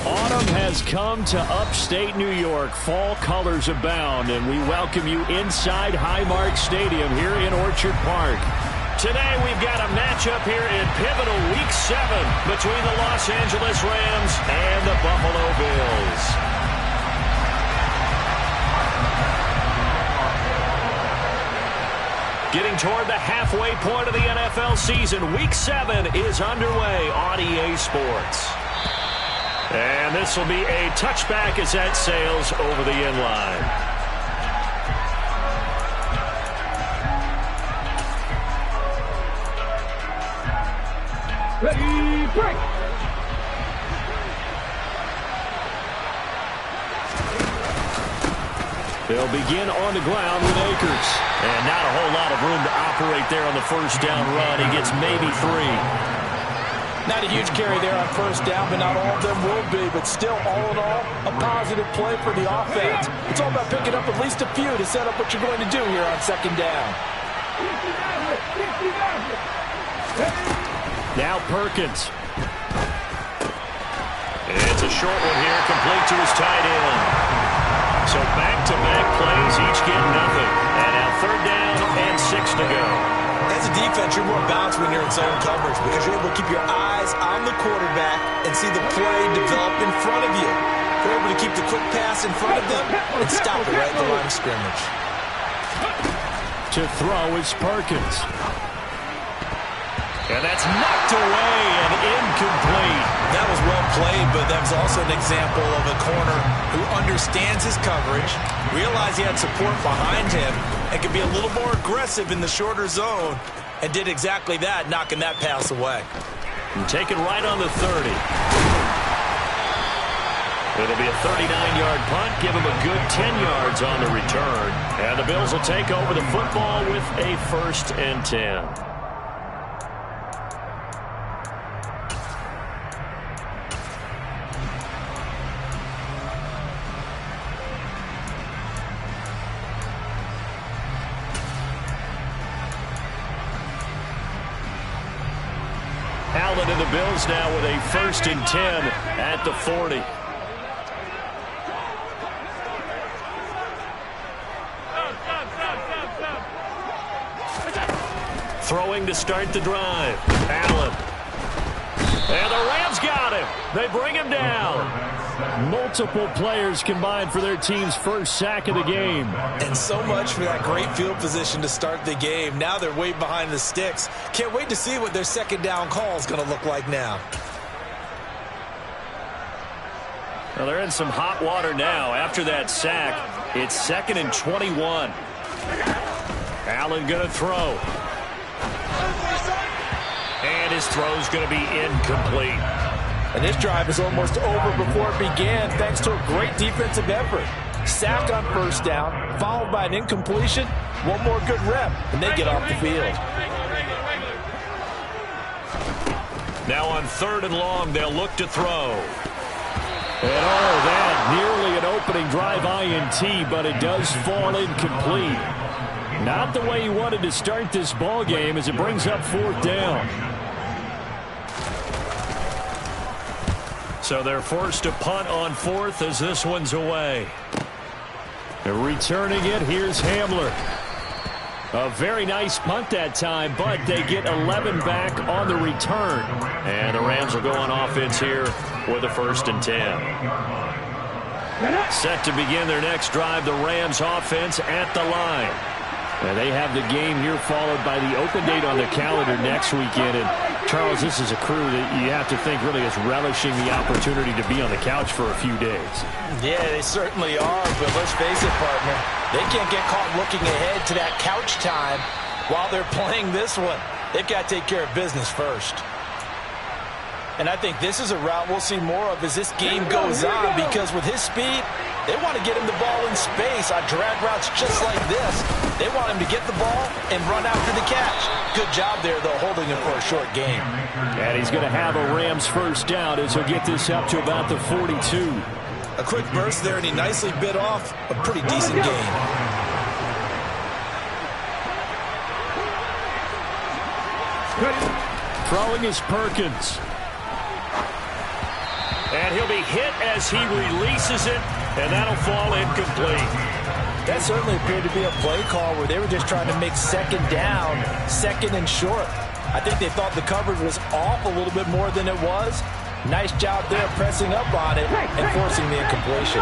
Autumn has come to upstate New York. Fall colors abound, and we welcome you inside Highmark Stadium here in Orchard Park. Today we've got a matchup here in pivotal Week 7 between the Los Angeles Rams and the Buffalo Bills. Getting toward the halfway point of the NFL season, Week 7 is underway on EA Sports. And this will be a touchback as that sails over the end line. Ready, break! They'll begin on the ground with Akers. And not a whole lot of room to operate there on the first down run. He gets maybe 3. Not a huge carry there on first down, but not all of them will be. But still, all in all, a positive play for the offense. It's all about picking up at least a few to set up what you're going to do here on second down. Now Perkins. It's a short one here, complete to his tight end. So back-to-back plays, each get nothing. And now third down and 6 to go. As a defense, you're more balanced when you're in zone coverage because you're able to keep your eyes on the quarterback and see the play develop in front of you. You're able to keep the quick pass in front of them and stop it right at the line of scrimmage. To throw is Perkins. And that's knocked away and incomplete. That was well played, but that was also an example of a corner who understands his coverage, realized he had support behind him, and could be a little more aggressive in the shorter zone, and did exactly that, knocking that pass away. And take it right on the 30. It'll be a 39-yard punt, give him a good 10 yards on the return. And the Bills will take over the football with a 1st and 10. Allen and the Bills now with a 1st and 10 at the 40. Throwing to start the drive. Allen. And the Rams got him. They bring him down. Multiple players combined for their team's first sack of the game. And so much for that great field position to start the game. Now they're way behind the sticks. Can't wait to see what their second down call is going to look like now. Well, they're in some hot water now. After that sack, it's 2nd and 21. Allen going to throw. And his throw's going to be incomplete. And this drive is almost over before it began thanks to a great defensive effort. Sack on first down, followed by an incompletion. One more good rep, and they get off the field. Now on 3rd and long, they'll look to throw. And all that, nearly an opening drive INT, but it does fall incomplete. Not the way he wanted to start this ball game as it brings up 4th down. So they're forced to punt on 4th as this one's away. They're returning it. Here's Hamler. A very nice punt that time, but they get 11 back on the return. And the Rams will go on offense here with a 1st and 10. Set to begin their next drive, the Rams offense at the line. And they have the game here followed by the open date on the calendar next weekend. And Charles, this is a crew that you have to think really is relishing the opportunity to be on the couch for a few days. Yeah, they certainly are, but let's face it, partner. They can't get caught looking ahead to that couch time while they're playing this one. They've got to take care of business first. And I think this is a route we'll see more of as this game goes on, because with his speed, they want to get him the ball in space on drag routes just like this. They want him to get the ball and run after the catch. Good job there, though, holding him for a short game. And he's going to have a Rams 1st down as he'll get this up to about the 42. A quick burst there, and he nicely bit off a pretty decent gain. Throwing is Perkins. And he'll be hit as he releases it, and that'll fall incomplete. That certainly appeared to be a play call where they were just trying to make second down, second and short. I think they thought the coverage was off a little bit more than it was. Nice job there pressing up on it and forcing the incompletion.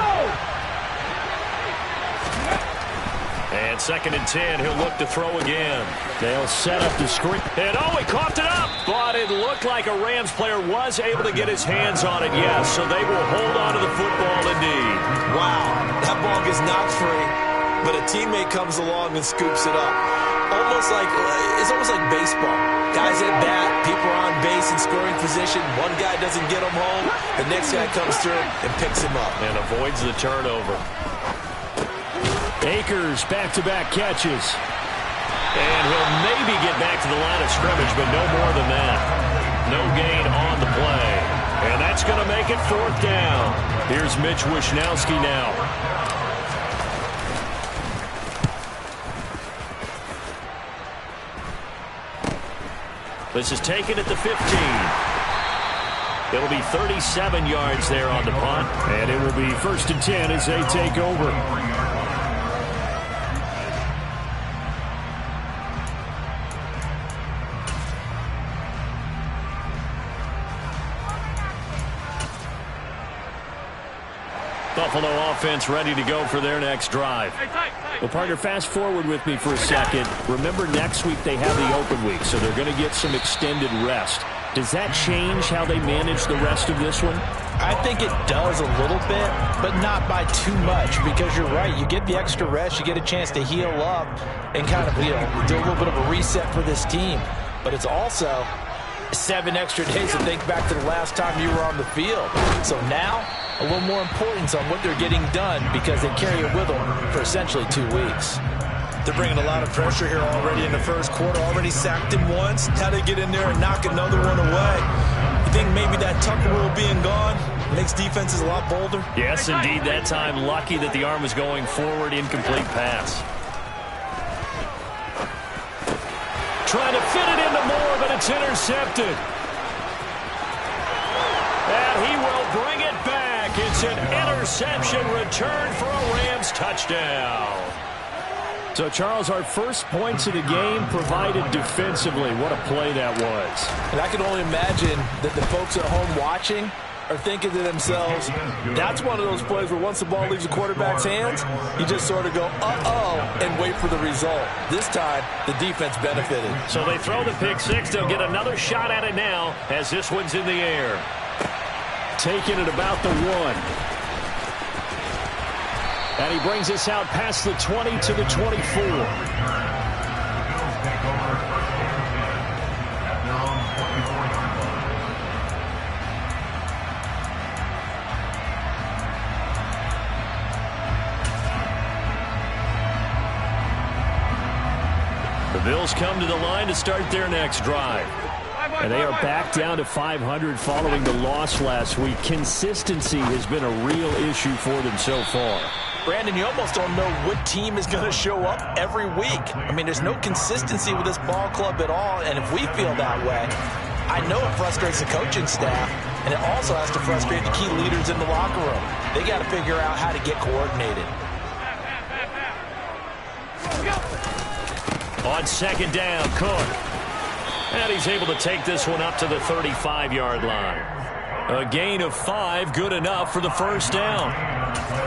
And 2nd and 10, he'll look to throw again. They'll set up the screen. And oh, he coughed it up. But it looked like a Rams player was able to get his hands on it, yes. So they will hold on to the football indeed. Wow, that ball gets knocked free, but a teammate comes along and scoops it up. It's almost like baseball. Guys at bat, people are on base in scoring position. One guy doesn't get him home. The next guy comes through and picks him up. And avoids the turnover. Akers back-to-back catches. And he'll maybe get back to the line of scrimmage, but no more than that. No gain on the play. And that's going to make it 4th down. Here's Mitch Wishnowski now. This is taken at the 15. It'll be 37 yards there on the punt. And it will be 1st and 10 as they take over. Buffalo offense ready to go for their next drive. Well, partner, fast forward with me for a second. Remember, next week they have the open week, so they're going to get some extended rest. Does that change how they manage the rest of this one? I think it does a little bit, but not by too much, because you're right. You get the extra rest. You get a chance to heal up and kind of, do a little bit of a reset for this team. But it's also 7 extra days to think back to the last time you were on the field. So now, a little more importance on what they're getting done because they carry it with them for essentially 2 weeks. They're bringing a lot of pressure here already in the first quarter. Already sacked him once. Now they get in there and knock another one away. You think maybe that Tucker rule being gone makes defenses a lot bolder? Yes, indeed. That time, lucky that the arm was going forward. Incomplete pass. Trying to fit it into Moore, but it's intercepted. And he will bring it back. It's an interception return for a Rams touchdown. So, Charles, our first points of the game provided defensively. What a play that was. And I can only imagine that the folks at home watching are thinking to themselves, that's one of those plays where once the ball leaves the quarterback's hands, you just sort of go, uh-oh, and wait for the result. This time, the defense benefited. So they throw the pick six. They'll get another shot at it now as this one's in the air. Taking it about the 1. And he brings us out past the 20 to the 24. The Bills come to the line to start their next drive. And they are back down to 500 following the loss last week. Consistency has been a real issue for them so far. Brandon, you almost don't know what team is going to show up every week. I mean, there's no consistency with this ball club at all, and if we feel that way, I know it frustrates the coaching staff, and it also has to frustrate the key leaders in the locker room. They got to figure out how to get coordinated. On 2nd down, Cook. And he's able to take this one up to the 35-yard line. A gain of 5, good enough for the first down.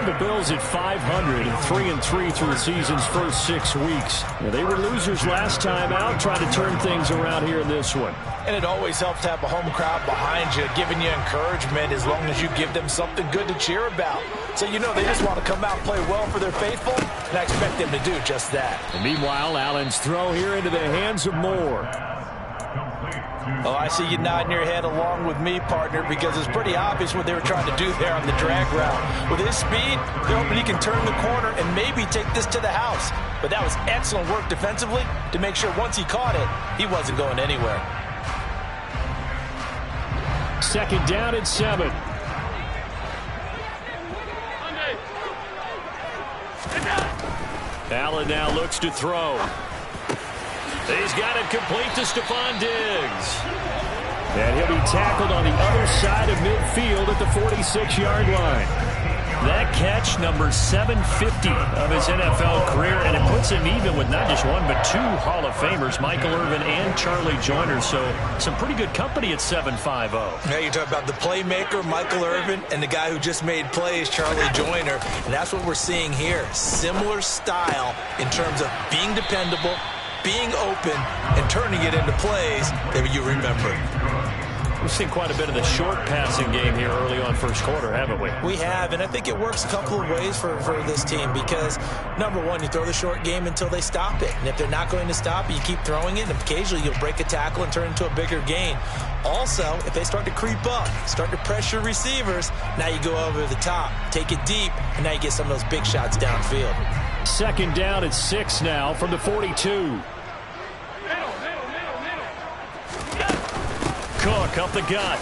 The Bills at 500 and 3-3 through the season's first 6 weeks. Now, they were losers last time out, trying to turn things around here in this one. And it always helps to have a home crowd behind you, giving you encouragement as long as you give them something good to cheer about. So you know they just want to come out and play well for their faithful, and I expect them to do just that. And meanwhile, Allen's throw here into the hands of Moore. Oh, I see you nodding your head along with me, partner, because it's pretty obvious what they were trying to do there on the drag route. With his speed, they're hoping he can turn the corner and maybe take this to the house. But that was excellent work defensively to make sure once he caught it, he wasn't going anywhere. 2nd down and 7. Allen now looks to throw. He's got it complete to Stephon Diggs. And he'll be tackled on the other side of midfield at the 46-yard line. That catch, number 750 of his NFL career, and it puts him even with not just one but two Hall of Famers, Michael Irvin and Charlie Joyner. So some pretty good company at 750. Now you talk about the playmaker, Michael Irvin, and the guy who just made plays, Charlie Joyner. And that's what we're seeing here. Similar style in terms of being dependable, being open, and turning it into plays that you remember. We've seen quite a bit of the short passing game here early on first quarter, haven't we? We have, and I think it works a couple of ways for this team because, number one, you throw the short game until they stop it. And if they're not going to stop it, you keep throwing it, and occasionally you'll break a tackle and turn it into a bigger gain. Also, if they start to creep up, start to pressure receivers, now you go over the top, take it deep, and now you get some of those big shots downfield. Second down at 6 now from the 42. Cook up the gut.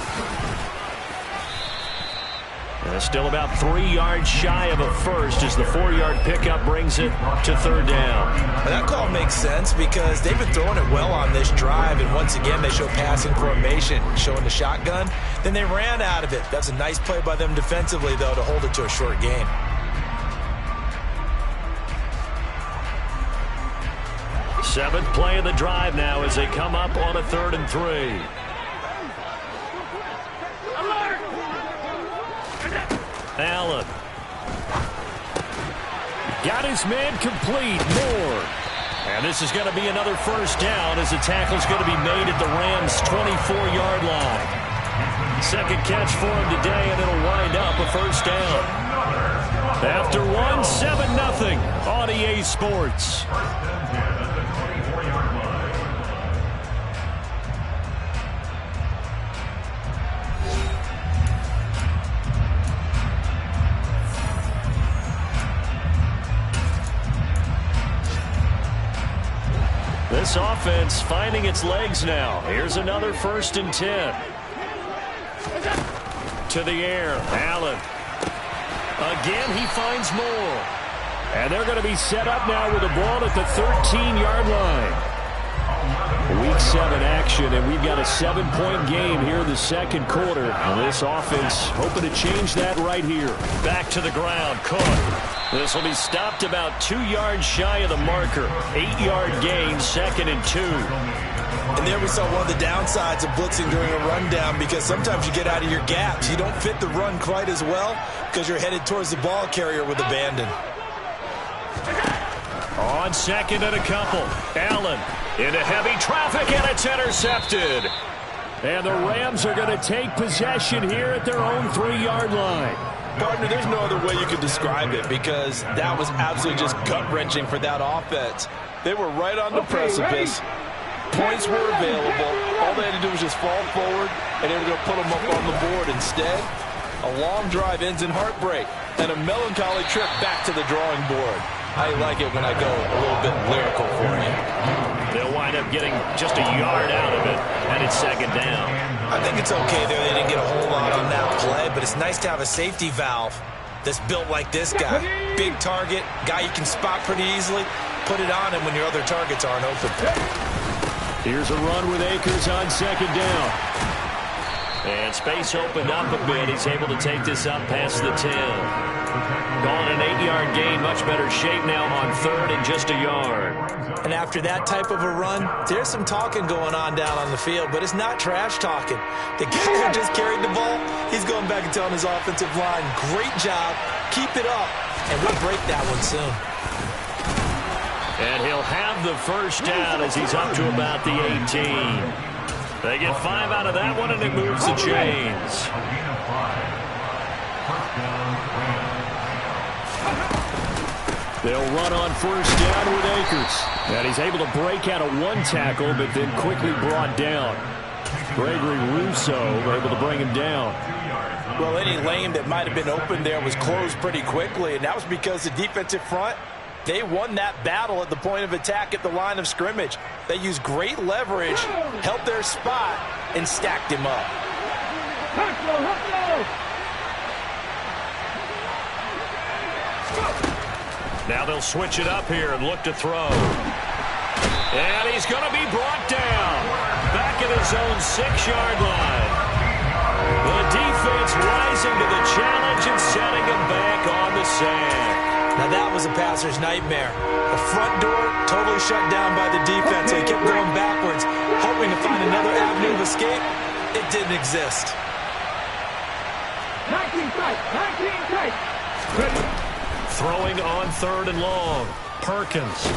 Still about 3 yards shy of a first as the 4-yard pickup brings it to third down. That call makes sense because they've been throwing it well on this drive, and once again they show passing formation, showing the shotgun. Then they ran out of it. That's a nice play by them defensively, though, to hold it to a short gain. Seventh play of the drive now as they come up on a 3rd and 3. Allen. Got his man complete. Moore. And this is going to be another first down as the tackle's going to be made at the Rams' 24-yard line. Second catch for him today, and it'll wind up a first down. After 7-0 on EA Sports. This offense finding its legs now. Here's another 1st and 10. To the air. Allen. Again, he finds Moore. And they're going to be set up now with the ball at the 13-yard line. Week 7 action, and we've got a 7-point game here in the second quarter. And this offense hoping to change that right here. Back to the ground. Cook. This will be stopped about 2 yards shy of the marker. 8-yard gain, 2nd and 2. And there we saw one of the downsides of blitzing during a rundown because sometimes you get out of your gaps. You don't fit the run quite as well because you're headed towards the ball carrier with abandon. On 2nd and a couple. Allen into heavy traffic, and it's intercepted. And the Rams are going to take possession here at their own 3-yard line. Partner, there's no other way you could describe it because that was absolutely just gut-wrenching for that offense. They were right on the precipice. Points were available. All they had to do was just fall forward, and they were going to put them up on the board. Instead, a long drive ends in heartbreak and a melancholy trip back to the drawing board. I like it when I go a little bit lyrical for you. They'll wind up getting just a yard out of it, and it's 2nd down. I think it's okay there. They didn't get a whole lot on that play, but it's nice to have a safety valve that's built like this guy. Big target, guy you can spot pretty easily. Put it on him when your other targets aren't open. Here's a run with Akers on 2nd down. And space opened up a bit. He's able to take this up past the 10. Going an 8-yard gain, much better shape now on 3rd and just a yard. And after that type of a run, there's some talking going on down on the field, but it's not trash talking. The guy who just carried the ball, he's going back and telling his offensive line, great job, keep it up, and we'll break that one soon. And he'll have the first down as he's up to about the 18. They get 5 out of that one, and it moves the chains. They'll run on 1st down with Akers. And he's able to break out of one tackle, but then quickly brought down. Gregory Rousseau able to bring him down. Well, any lane that might have been open there was closed pretty quickly, and that was because the defensive front, they won that battle at the point of attack at the line of scrimmage. They used great leverage, held their spot, and stacked him up. Now they'll switch it up here and look to throw. And he's going to be brought down. Back at his own 6-yard line. The defense rising to the challenge and setting him back on the sand. Now that was a passer's nightmare. The front door totally shut down by the defense. So he kept going backwards, hoping to find another avenue of escape. It didn't exist. 19 tight, 19 tight. Throwing on 3rd and long. Perkins.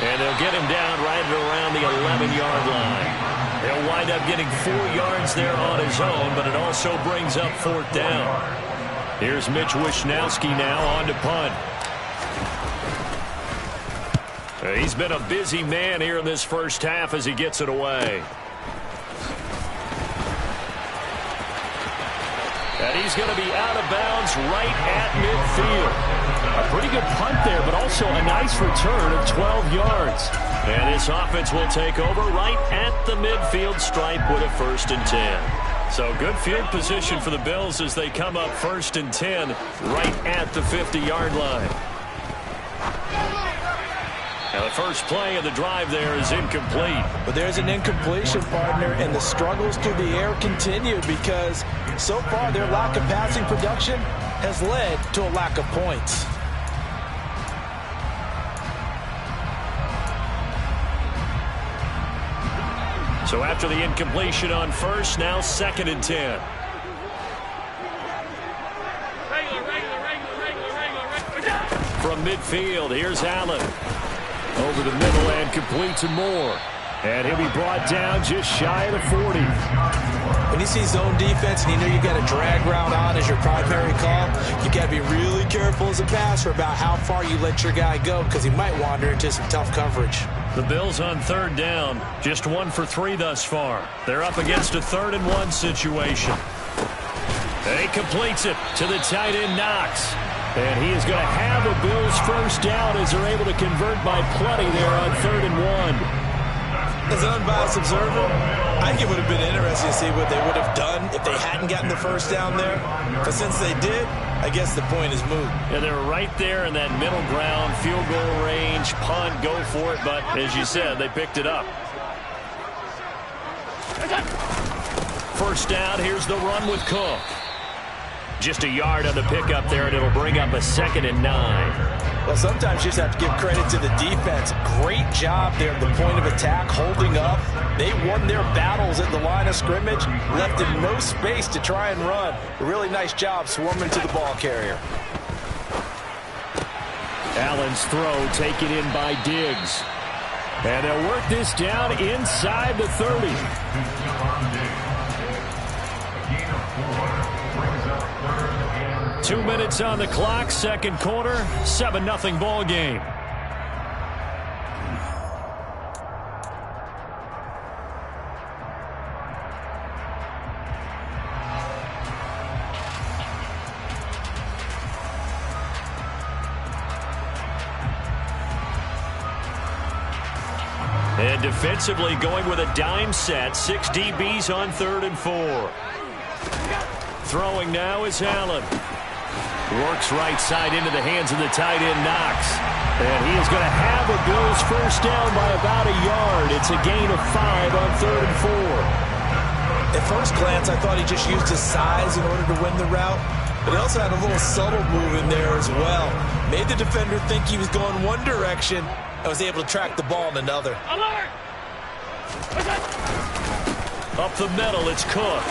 And they'll get him down right around the 11-yard line. He'll wind up getting 4 yards there on his own, but it also brings up 4th down. Here's Mitch Wishnowski now on to punt. He's been a busy man here in this first half as he gets it away. And he's going to be out of bounds right at midfield. A pretty good punt there, but also a nice return of 12 yards. And this offense will take over right at the midfield stripe with a 1st and 10. So good field position for the Bills as they come up 1st and 10 right at the 50-yard line. Now the first play of the drive there is incomplete. But there's an incompletion, partner, and the struggles through the air continue because so far their lack of passing production has led to a lack of points. So after the incompletion on 1st, now 2nd and 10. From midfield, here's Allen. Over the middle and complete to Moore. And he'll be brought down just shy of the 40. When you see zone defense and you know you got a drag route on as your primary call, you got to be really careful as a passer about how far you let your guy go because he might wander into some tough coverage. The Bills on 3rd down, just 1 for 3 thus far. They're up against a 3rd and 1 situation. He completes it to the tight end Knox. And he is going to have a Bills 1st down as they're able to convert by plenty there on 3rd and 1. As an unbiased observer, I think it would have been interesting to see what they would have done if they hadn't gotten the 1st down there. But since they did, I guess the point is moot. Yeah, they were right there in that middle ground, field goal range, punt, go for it. But as you said, they picked it up. 1st down, here's the run with Cook. Just a yard on the pickup there, and it'll bring up a 2nd and 9. Well, sometimes you just have to give credit to the defense. Great job there at the point of attack, holding up. They won their battles at the line of scrimmage, left them no space to try and run. A really nice job swarming to the ball carrier. Allen's throw taken in by Diggs. And they'll work this down inside the 30. 2 minutes on the clock, 2nd quarter, 7-0 ball game. And defensively going with a dime set, 6 DBs on 3rd and 4. Throwing now is Allen. Works right side into the hands of the tight end Knox. And he is going to have a Bills 1st down by about a yard. It's a gain of 5 on 3rd and 4. At first glance, I thought he just used his size in order to win the route. But he also had a little subtle move in there as well. Made the defender think he was going one direction and was able to track the ball in another. Up the middle, it's Cook.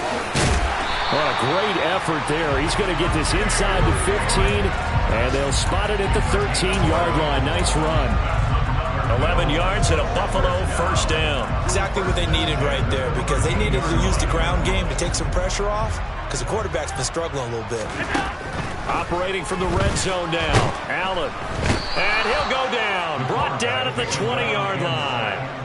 Oh, a great effort there. He's going to get this inside the 15, and they'll spot it at the 13-yard line. Nice run. 11 yards and a Buffalo 1st down. Exactly what they needed right there because they needed to use the ground game to take some pressure off because the quarterback's been struggling a little bit. Operating from the red zone now, Allen. And he'll go down. Brought down at the 20-yard line.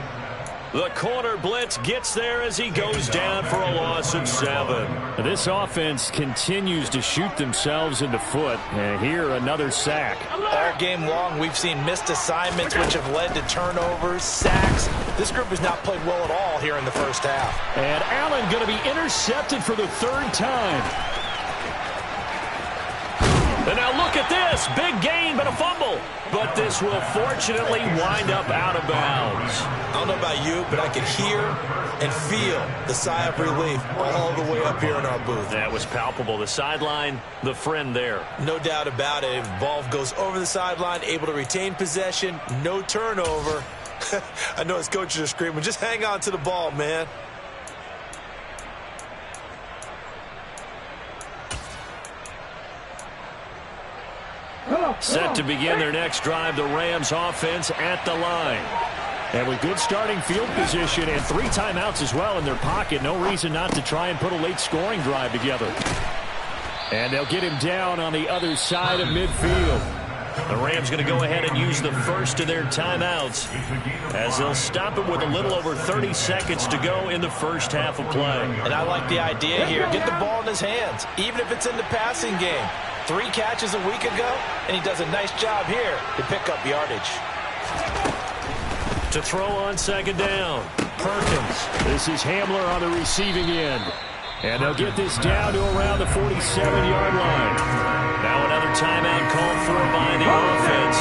The corner blitz gets there as he goes down for a loss of 7. This offense continues to shoot themselves in the foot. And here, another sack. All game long, we've seen missed assignments, which have led to turnovers, sacks. This group has not played well at all here in the first half. And Allen going to be intercepted for the 3rd time. And now look at this. this. Big gain, but a fumble. But this will fortunately wind up out of bounds. I don't know about you, but I could hear and feel the sigh of relief all the way up here in our booth. That was palpable. The sideline, the friend there. No doubt about it. Ball goes over the sideline, able to retain possession, no turnover. I know his coaches are screaming, just hang on to the ball, man. Set to begin their next drive, the Rams offense at the line. And with good starting field position and 3 timeouts as well in their pocket, no reason not to try and put a late scoring drive together. And they'll get him down on the other side of midfield. The Rams going to go ahead and use the first of their timeouts as they'll stop it with a little over 30 seconds to go in the first half of play. And I like the idea here. Get the ball in his hands, even if it's in the passing game. 3 catches a week ago, and he does a nice job here to pick up yardage. To throw on second down, Perkins. This is Hamler on the receiving end. And they'll get this down to around the 47-yard line. Now another timeout called for by the offense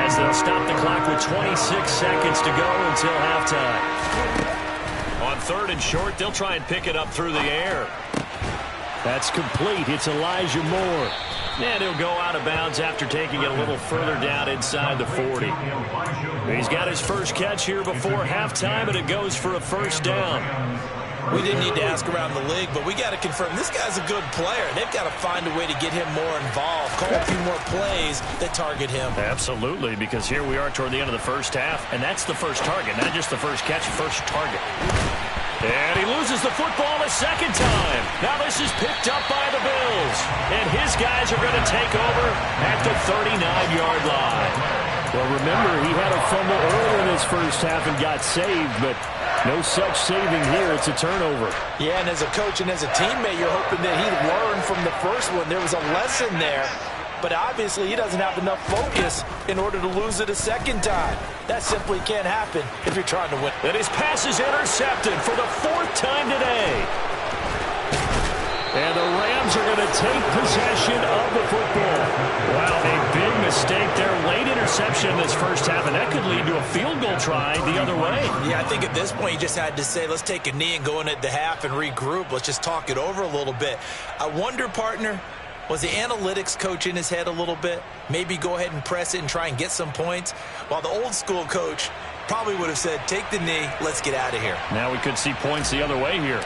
as they'll stop the clock with 26 seconds to go until halftime. On 3rd and short, they'll try and pick it up through the air. That's complete. It's Elijah Moore. And he'll go out of bounds after taking it a little further down inside the 40. He's got his first catch here before halftime, and it goes for a first down. We didn't need to ask around the league, but we got to confirm this guy's a good player. They've got to find a way to get him more involved, call a few more plays that target him. Absolutely, because here we are toward the end of the first half, and that's the first target, not just the first catch, first target. And he loses the football a second time. Now this is picked up by the Bills. And his guys are going to take over at the 39-yard line. Well, remember, he had a fumble early in his first half and got saved, but no such saving here. It's a turnover. Yeah, and as a coach and as a teammate, you're hoping that he learned from the first one. There was a lesson there. But obviously he doesn't have enough focus in order to lose it a second time. That simply can't happen if you're trying to win. And his pass is intercepted for the 4th time today. And the Rams are going to take possession of the football. Wow, a big mistake there. Late interception in this first half, and that could lead to a field goal try the other way. Yeah, I think at this point you just had to say, let's take a knee and go in at the half and regroup. Let's just talk it over a little bit. I wonder, partner, was the analytics coach in his head a little bit? Maybe go ahead and press it and try and get some points? While the old school coach probably would have said, take the knee, let's get out of here. Now we could see points the other way here.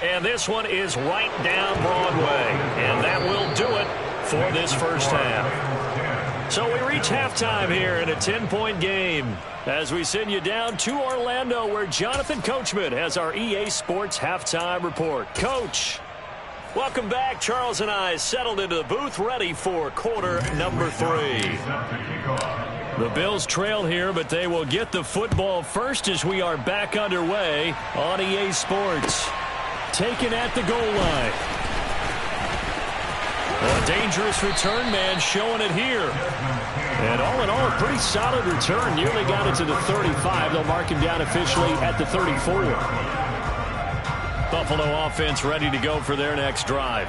And this one is right down Broadway. And that will do it for this first half. So we reach halftime here in a 10-point game as we send you down to Orlando, where Jonathan Coachman has our EA Sports halftime report. Coach, welcome back. Charles and I settled into the booth, ready for quarter number 3. The Bills trail here, but they will get the football first as we are back underway on EA Sports. Taken at the goal line. A dangerous return man showing it here. And all in all, a pretty solid return. Nearly got it to the 35. They'll mark him down officially at the 34. Buffalo offense ready to go for their next drive.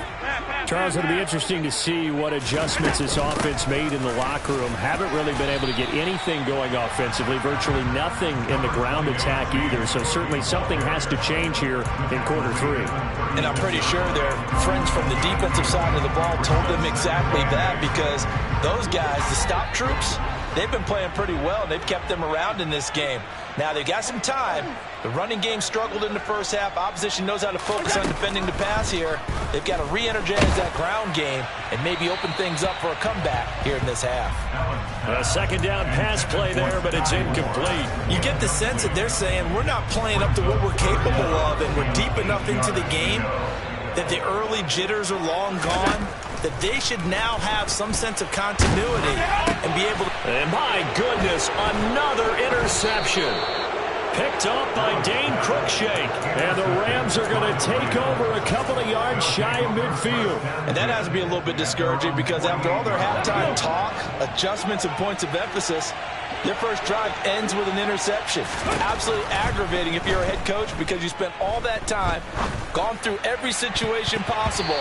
Charles, it'll be interesting to see what adjustments this offense made in the locker room. Haven't really been able to get anything going offensively. Virtually nothing in the ground attack either. So certainly something has to change here in quarter 3. And I'm pretty sure their friends from the defensive side of the ball told them exactly that, because those guys, the stop troops, they've been playing pretty well, and they've kept them around in this game. Now, they've got some time. The running game struggled in the first half. Opposition knows how to focus on defending the pass here. They've got to re-energize that ground game and maybe open things up for a comeback here in this half. A second down pass play there, but it's incomplete. You get the sense that they're saying we're not playing up to what we're capable of, and we're deep enough into the game that the early jitters are long gone, that they should now have some sense of continuity and be able to... And my goodness, another interception. Picked off by Dane Cruikshank. And the Rams are going to take over a couple of yards shy of midfield. And that has to be a little bit discouraging because after all their halftime talk, adjustments and points of emphasis, their first drive ends with an interception. Absolutely aggravating if you're a head coach because you spent all that time, gone through every situation possible,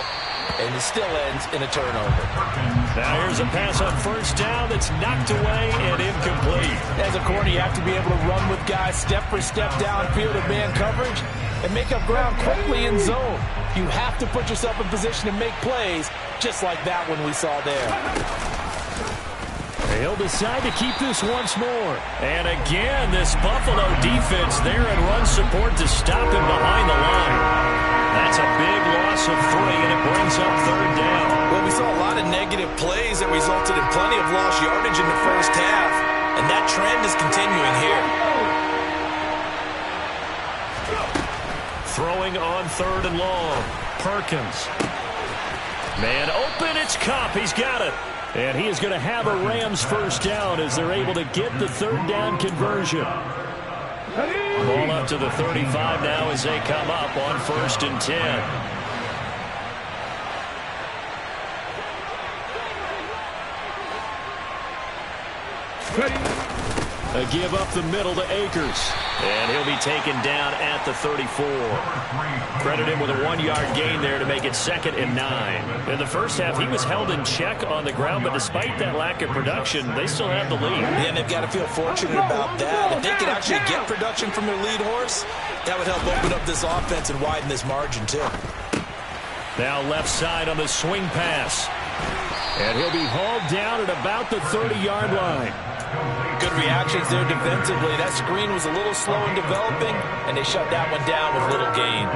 and it still ends in a turnover. Now here's a pass on first down that's knocked away and incomplete. As a corner, you have to be able to run with guys step for step downfield in man coverage and make up ground quickly in zone. You have to put yourself in position to make plays just like that one we saw there. He'll decide to keep this once more. And again, this Buffalo defense there in run support to stop him behind the line. That's a big loss of 3, and it brings up third down. Well, we saw a lot of negative plays that resulted in plenty of lost yardage in the first half, and that trend is continuing here. Throwing on third and long. Perkins. Man open, it's Kupp. He's got it. And he is going to have a Rams first down as they're able to get the third down conversion. Ball up to the 35 now as they come up on 1st and 10. A give up the middle to Akers. And he'll be taken down at the 34. Credit him with a 1-yard gain there to make it 2nd and 9. In the first half, he was held in check on the ground, but despite that lack of production, they still have the lead. Yeah, and they've got to feel fortunate about that. If they could actually get production from their lead horse, that would help open up this offense and widen this margin, too. Now left side on the swing pass. And he'll be hauled down at about the 30-yard line. Good reactions there defensively. That screen was a little slow in developing, and they shut that one down with little gain.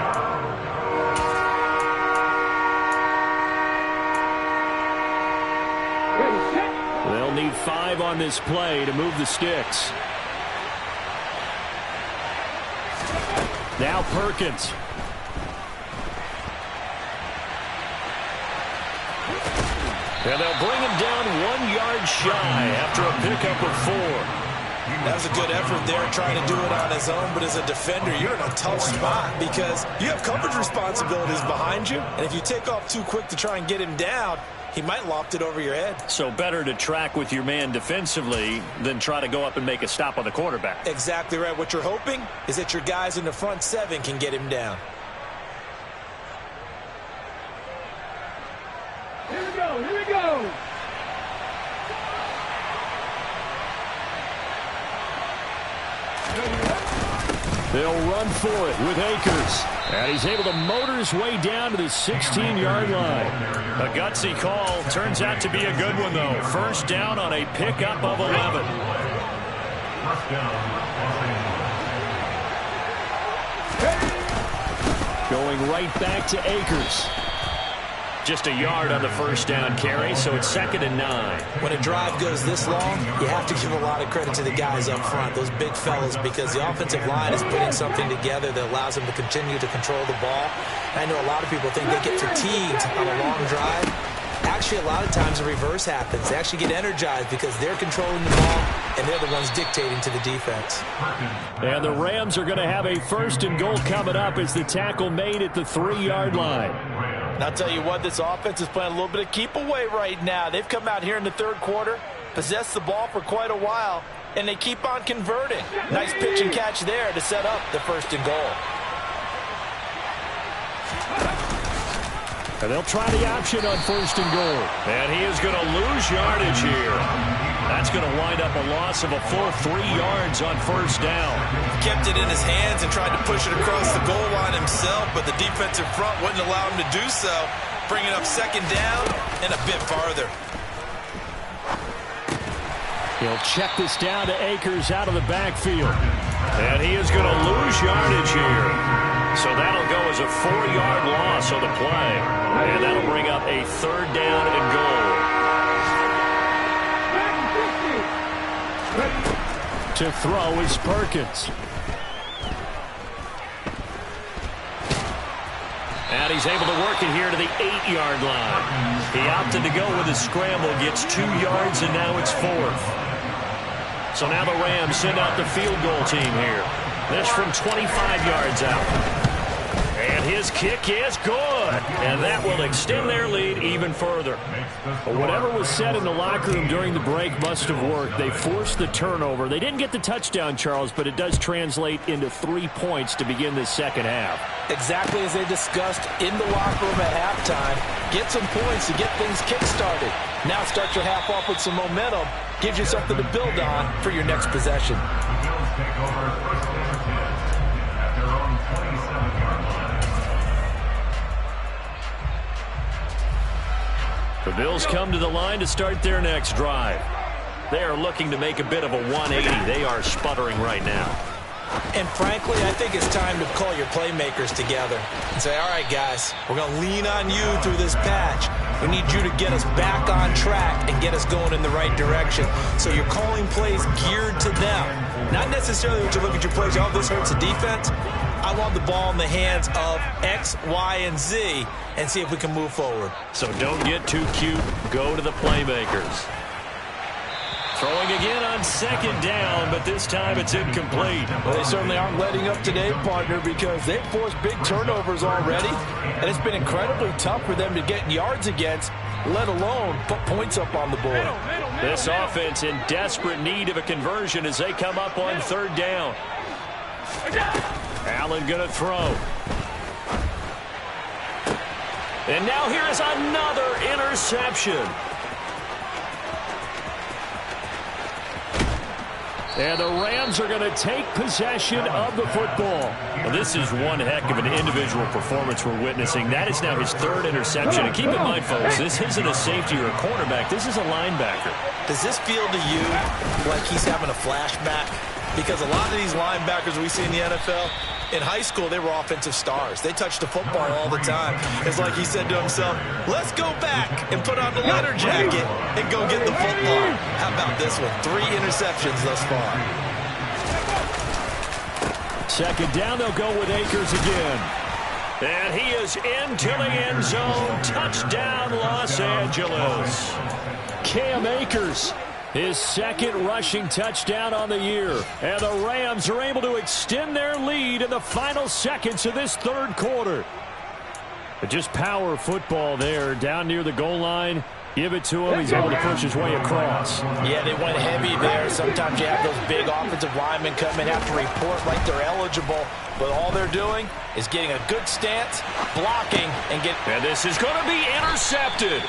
They'll need 5 on this play to move the sticks. Now Perkins. And they'll bring him down 1 yard shy after a pickup of 4. That was a good effort there trying to do it on his own, but as a defender, you're in a tough spot because you have coverage responsibilities behind you, and if you take off too quick to try and get him down, he might loft it over your head. So better to track with your man defensively than try to go up and make a stop on the quarterback. Exactly right. What you're hoping is that your guys in the front 7 can get him down. Here we go, here we go. They'll run for it with Akers. And he's able to motor his way down to the 16-yard line. A gutsy call. Turns out to be a good one, though. First down on a pickup of 11. Going right back to Akers. Just a yard on the first down carry, so it's 2nd and 9. When a drive goes this long, you have to give a lot of credit to the guys up front, those big fellas, because the offensive line is putting something together that allows them to continue to control the ball. I know a lot of people think they get fatigued on a long drive. Actually, a lot of times the reverse happens. They actually get energized because they're controlling the ball, and they're the ones dictating to the defense. And the Rams are going to have a 1st and goal coming up as the tackle made at the 3-yard line. And I'll tell you what, this offense is playing a little bit of keep away right now. They've come out here in the 3rd quarter, possessed the ball for quite a while, and they keep on converting. Nice pitch and catch there to set up the 1st and goal. And they'll try the option on 1st and goal. And he is going to lose yardage here. That's going to wind up a loss of a full 3 yards on 1st down. Kept it in his hands and tried to push it across the goal line himself, but the defensive front wouldn't allow him to do so, bringing up 2nd down and a bit farther. He'll check this down to Akers out of the backfield. And he is going to lose yardage here. So that'll go as a 4-yard loss on the play. And that'll bring up a 3rd down and goal. To throw is Perkins. And he's able to work it here to the 8-yard line. He opted to go with a scramble, gets 2 yards, and now it's 4th. So now the Rams send out the field goal team here. This from 25 yards out. And his kick is good. And that will extend their lead even further. But whatever was said in the locker room during the break must have worked. They forced the turnover. They didn't get the touchdown, Charles, but it does translate into 3 points to begin this second half. Exactly as they discussed in the locker room at halftime. Get some points to get things kick-started. Now start your half off with some momentum. Gives you something to build on for your next possession. The Bills come to the line to start their next drive. They are looking to make a bit of a 180. They are sputtering right now. And frankly, I think it's time to call your playmakers together and say, all right, guys, we're going to lean on you through this patch. We need you to get us back on track and get us going in the right direction. So you're calling plays geared to them. Not necessarily when you look at your plays, oh, this hurts the defense. I want the ball in the hands of X, Y, and Z and see if we can move forward. So don't get too cute. Go to the playmakers. Throwing again on second down, but this time it's incomplete. Well, they certainly aren't letting up today, partner, because they've forced big turnovers already, and it's been incredibly tough for them to get yards against, let alone put points up on the board. This offense in desperate need of a conversion as they come up on third down. Allen going to throw. And now here is another interception. And the Rams are going to take possession of the football. Well, this is one heck of an individual performance we're witnessing. That is now his third interception. And keep in mind, folks, this isn't a safety or a cornerback. This is a linebacker. Does this feel to you like he's having a flashback? Because a lot of these linebackers we see in the NFL, in high school, they were offensive stars. They touched the football all the time. It's like he said to himself, let's go back and put on the leather jacket and go get the football. How about this one? 3 interceptions thus far. Second down, they'll go with Akers again. And he is into the end zone. Touchdown, Los Angeles. Cam Akers. His second rushing touchdown on the year. And the Rams are able to extend their lead in the final seconds of this third quarter. But just power football there down near the goal line. Give it to him. He's able to push his way across. Yeah, they went heavy there. Sometimes you have those big offensive linemen come in, have to report like they're eligible. But all they're doing is getting a good stance, blocking, and get... And this is going to be intercepted.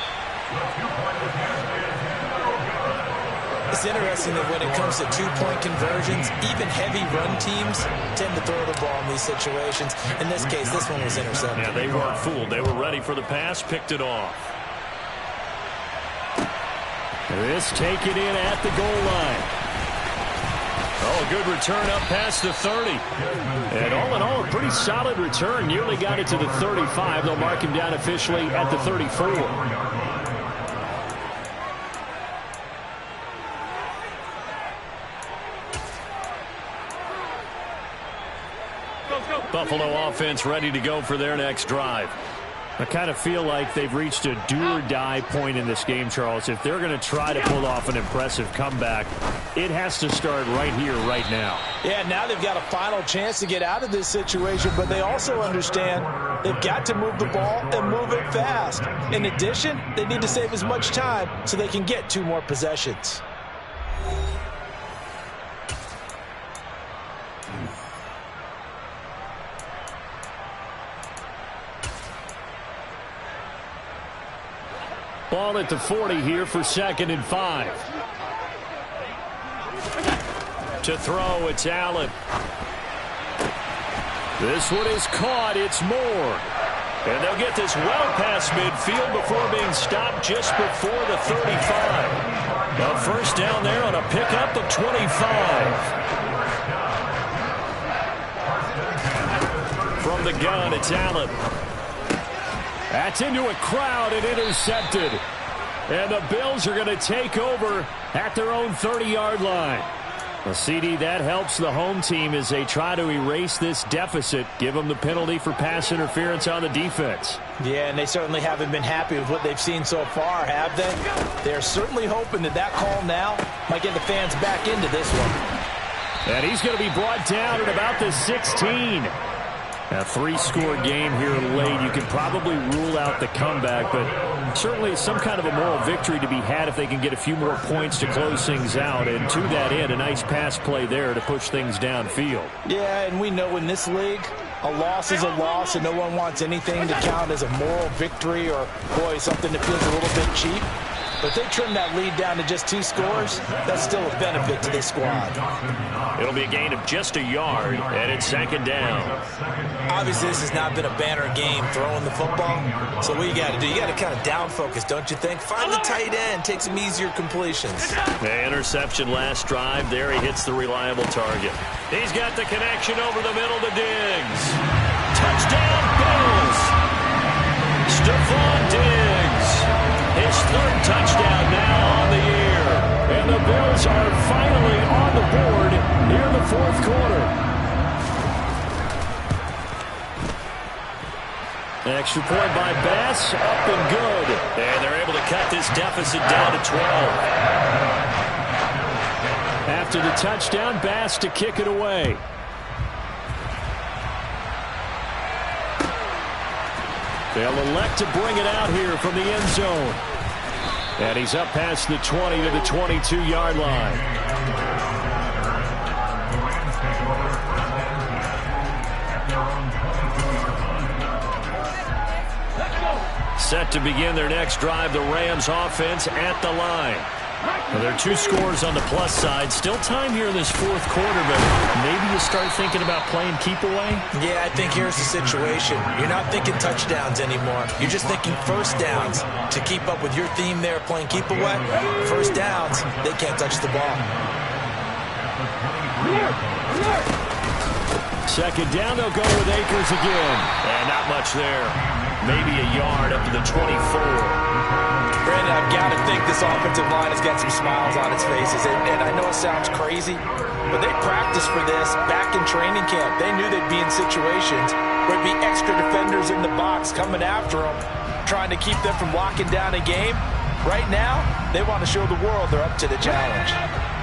It's interesting that when it comes to two-point conversions, even heavy run teams tend to throw the ball in these situations. In this case, this one was intercepted. Yeah, they weren't fooled. They were ready for the pass, picked it off. This taken in at the goal line. Oh, a good return up past the 30. And all in all, a pretty solid return. Nearly got it to the 35. They'll mark him down officially at the 34. Buffalo offense ready to go for their next drive. I kind of feel like they've reached a do-or-die point in this game, Charles. If they're going to try to pull off an impressive comeback, it has to start right here, right now. Yeah, now they've got a final chance to get out of this situation, but they also understand they've got to move the ball and move it fast. In addition, they need to save as much time so they can get 2 more possessions. Ball at the 40 here for 2nd and 5. To throw, it's Allen. This one is caught. It's Moore. And they'll get this well past midfield before being stopped just before the 35. A first down there on a pickup of 25. From the gun, it's Allen. That's into a crowd and intercepted. And the Bills are going to take over at their own 30-yard line. Well, CD, that helps the home team as they try to erase this deficit, give them the penalty for pass interference on the defense. Yeah, and they certainly haven't been happy with what they've seen so far, have they? They're certainly hoping that that call now might get the fans back into this one. And he's going to be brought down at about the 16. A three-score game here late. You can probably rule out the comeback, but certainly some kind of a moral victory to be had if they can get a few more points to close things out. And to that end, a nice pass play there to push things downfield. Yeah, and we know in this league, a loss is a loss, and no one wants anything to count as a moral victory or, boy, something that feels a little bit cheap. But if they trim that lead down to just 2 scores, that's still a benefit to this squad. It'll be a gain of just a yard, and it's second down. Obviously, this has not been a banner game throwing the football. So what you got to do, you got to kind of down focus, don't you think? Find the tight end, take some easier completions. The interception last drive. There he hits the reliable target. He's got the connection over the middle to Diggs. Touchdown, Bills. Stephon Diggs. His third touchdown now on the year. And the Bills are finally on the board here in the fourth quarter. Extra point by Bass, up and good. And they're able to cut this deficit down to 12. After the touchdown, Bass to kick it away. They'll elect to bring it out here from the end zone. And he's up past the 20 to the 22-yard line. Set to begin their next drive, the Rams offense at the line. Well, there are 2 scores on the plus side. Still time here in this fourth quarter, but maybe you start thinking about playing keep away? Yeah, I think here's the situation. You're not thinking touchdowns anymore. You're just thinking first downs. To keep up with your theme there, playing keep away, first downs, they can't touch the ball. Second down, they'll go with Akers again. And not much there. Maybe a yard up to the 24. Brandon, I've got to think this offensive line has got some smiles on its faces. And I know it sounds crazy, but they practiced for this back in training camp. They knew they'd be in situations where it'd be extra defenders in the box coming after them, trying to keep them from locking down a game. Right now, they want to show the world they're up to the challenge.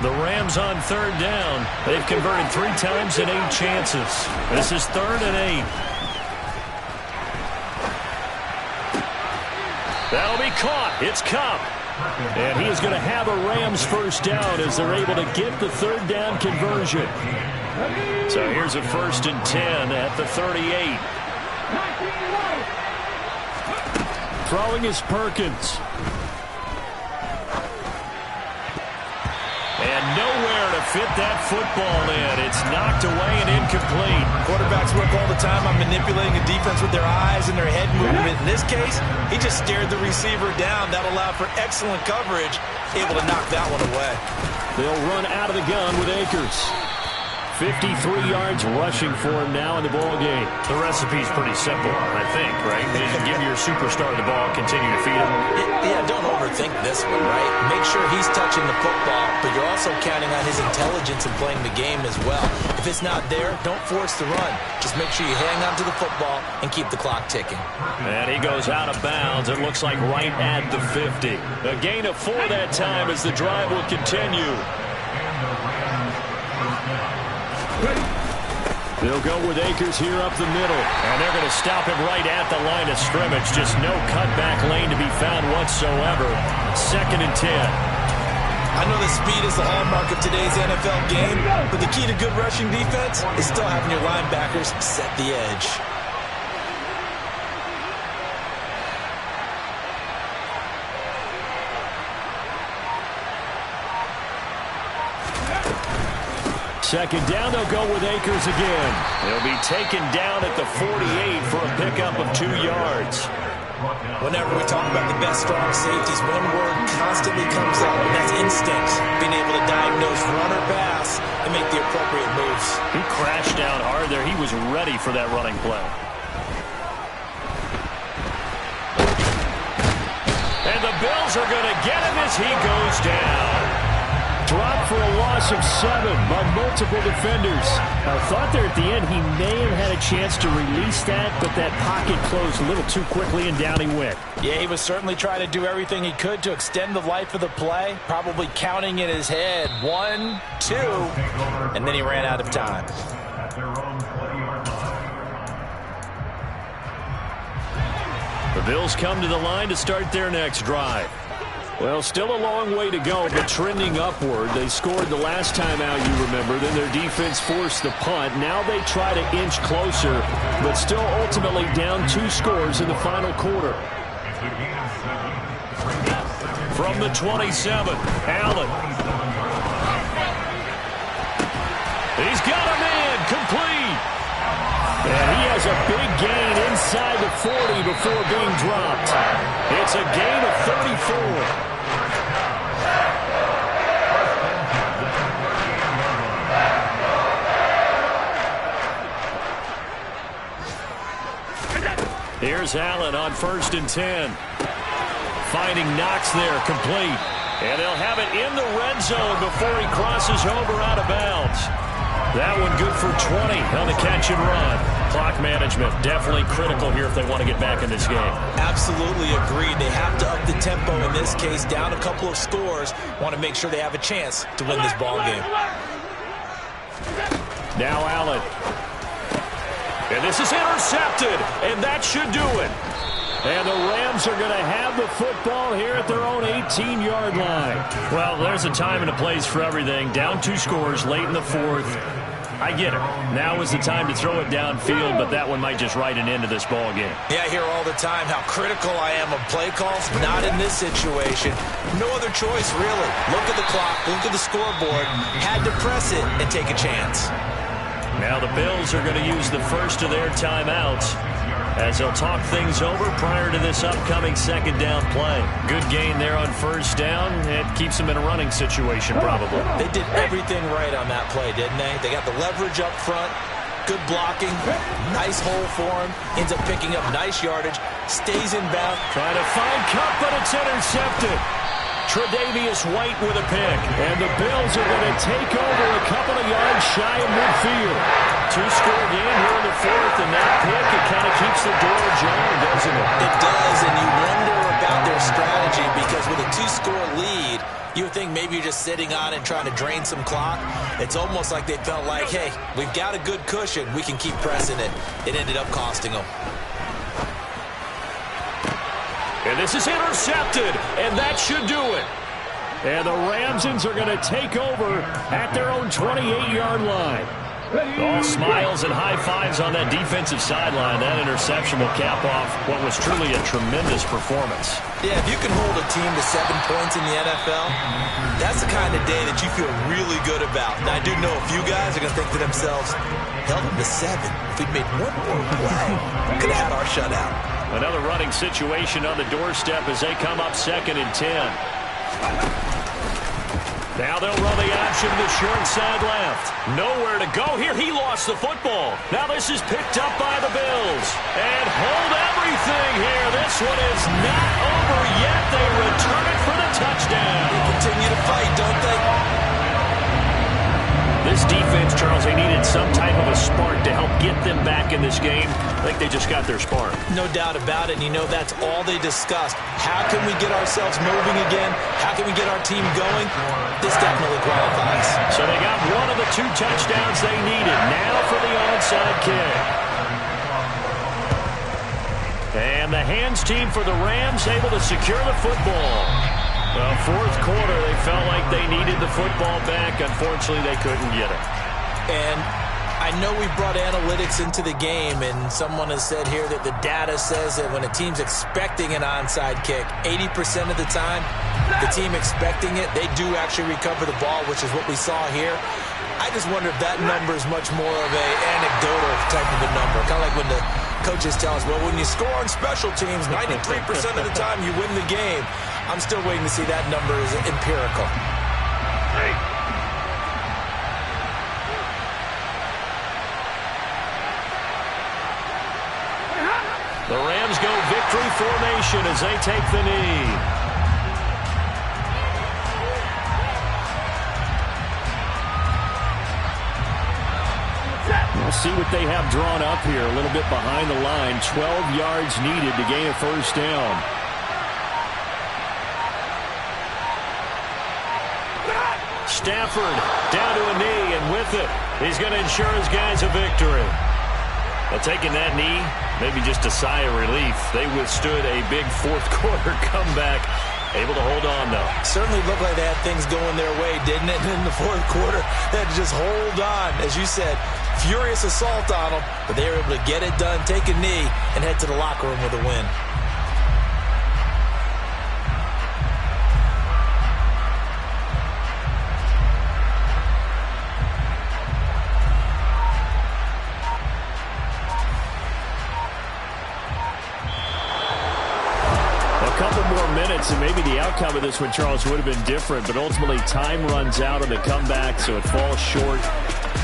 The Rams on third down. They've converted 3 times in 8 chances. This is 3rd and 8. That'll be caught. It's Cup. And he is going to have a Rams first down as they're able to get the third down conversion. So here's a 1st and 10 at the 38. Throwing is Perkins. And nowhere to fit that football in. It's knocked away and incomplete. Quarterbacks work all the time on manipulating a defense with their eyes and their head movement. In this case, he just stared the receiver down. That allowed for excellent coverage, able to knock that one away. They'll run out of the gun with Akers. 53 yards rushing for him now in the ball game. The recipe's pretty simple, I think, right? You give your superstar the ball, continue to feed him. Yeah, don't overthink this one, right? Make sure he's touching the football, but you're also counting on his intelligence in playing the game as well. If it's not there, don't force the run. Just make sure you hang on to the football and keep the clock ticking. And he goes out of bounds. It looks like right at the 50. A gain of 4 that time as the drive will continue. They'll go with Akers here up the middle. And they're going to stop him right at the line of scrimmage. Just no cutback lane to be found whatsoever. 2nd and 10. I know that speed is the hallmark of today's NFL game, but the key to good rushing defense is still having your linebackers set the edge. Second down, they'll go with Akers again. He'll be taken down at the 48 for a pickup of 2 yards. Whenever we talk about the best strong safeties, one word constantly comes up, and that's instinct. Being able to diagnose run or pass and make the appropriate moves. He crashed down hard there. He was ready for that running play. And the Bills are going to get him as he goes down. Dropped for a loss of 7 by multiple defenders. I thought there at the end he may have had a a chance to release that, but that pocket closed a little too quickly, and down he went. Yeah, he was certainly trying to do everything he could to extend the life of the play, probably counting in his head 1, 2, and then he ran out of time. The Bills come to the line to start their next drive. Well, still a long way to go, but trending upward. They scored the last time out, you remember. Then their defense forced the punt. Now they try to inch closer, but still ultimately down 2 scores in the final quarter. From the 27, Allen. He's got a man, complete. And he has a big gain inside the 40 before being dropped. It's a gain of 34. Here's Allen on 1st and 10. Finding Knox there, complete. And they'll have it in the red zone before he crosses over out of bounds. That one good for 20 on the catch and run. Clock management definitely critical here if they want to get back in this game. Absolutely agreed. They have to up the tempo in this case, down a couple of scores. Want to make sure they have a chance to win this ball game. Now Allen. And this is intercepted, and that should do it. And the Rams are going to have the football here at their own 18-yard line. Well, there's a time and a place for everything. Down 2 scores late in the 4th. I get it. Now is the time to throw it downfield, but that one might just write an end to this ball game. Yeah, I hear all the time how critical I am of play calls. Not in this situation. No other choice, really. Look at the clock. Look at the scoreboard. Had to press it and take a chance. Now the Bills are going to use the first of their timeouts as they'll talk things over prior to this upcoming 2nd down play. Good gain there on 1st down. It keeps them in a running situation probably. They did everything right on that play, didn't they? They got the leverage up front, good blocking, nice hole for him, ends up picking up nice yardage, stays in bounds. Trying to find Cup, but it's intercepted. Tre'Davious White with a pick. And the Bills are going to take over a couple of yards shy of midfield. 2-score game here in the 4th, and that pick, it kind of keeps the door ajar, doesn't it? It does, and you wonder about their strategy because with a 2-score lead, you would think maybe you're just sitting on it trying to drain some clock. It's almost like they felt like, hey, we've got a good cushion. We can keep pressing it. It ended up costing them. And this is intercepted, and that should do it. And the Ramsons are going to take over at their own 28-yard line. All smiles and high fives on that defensive sideline. That interception will cap off what was truly a tremendous performance. Yeah, if you can hold a team to 7 points in the NFL, that's the kind of day that you feel really good about. And I do know a few guys are going to think to themselves, held them to 7. If we'd made one more play, we could have had our shutout. Another running situation on the doorstep as they come up 2nd and 10. Now they'll run the option to the short side left. Nowhere to go here. He lost the football. Now this is picked up by the Bills. And hold everything here. This one is not over yet. They return it for the touchdown. They continue to fight, don't they? This defense, Charles, they needed some type of a spark to help get them back in this game. I think they just got their spark. No doubt about it, and you know that's all they discussed. How can we get ourselves moving again? How can we get our team going? This definitely qualifies. So they got one of the 2 touchdowns they needed. Now for the onside kick. And the hands team for the Rams able to secure the football. Well, 4th quarter, they felt like they needed the football back. Unfortunately, they couldn't get it. And I know we brought analytics into the game, and someone has said here that the data says that when a team's expecting an onside kick, 80% of the time, the team expecting it, they do actually recover the ball, which is what we saw here. I just wonder if that number is much more of an anecdotal type of a number. Kind of like when the coaches tell us, well, when you score on special teams, 93% of the time you win the game. I'm still waiting to see that number is empirical. The Rams go victory formation as they take the knee. Well, see what they have drawn up here. A little bit behind the line. 12 yards needed to gain a first down. Stafford down to a knee, and with it, he's going to ensure his guys a victory. Well, taking that knee, maybe just a sigh of relief. They withstood a big fourth-quarter comeback. Able to hold on, though. Certainly looked like they had things going their way, didn't it? In the fourth quarter, they had to just hold on. As you said, furious assault on them, but they were able to get it done, take a knee, and head to the locker room with a win. And maybe the outcome of this one, Charles, would have been different, but ultimately time runs out on the comeback, so it falls short,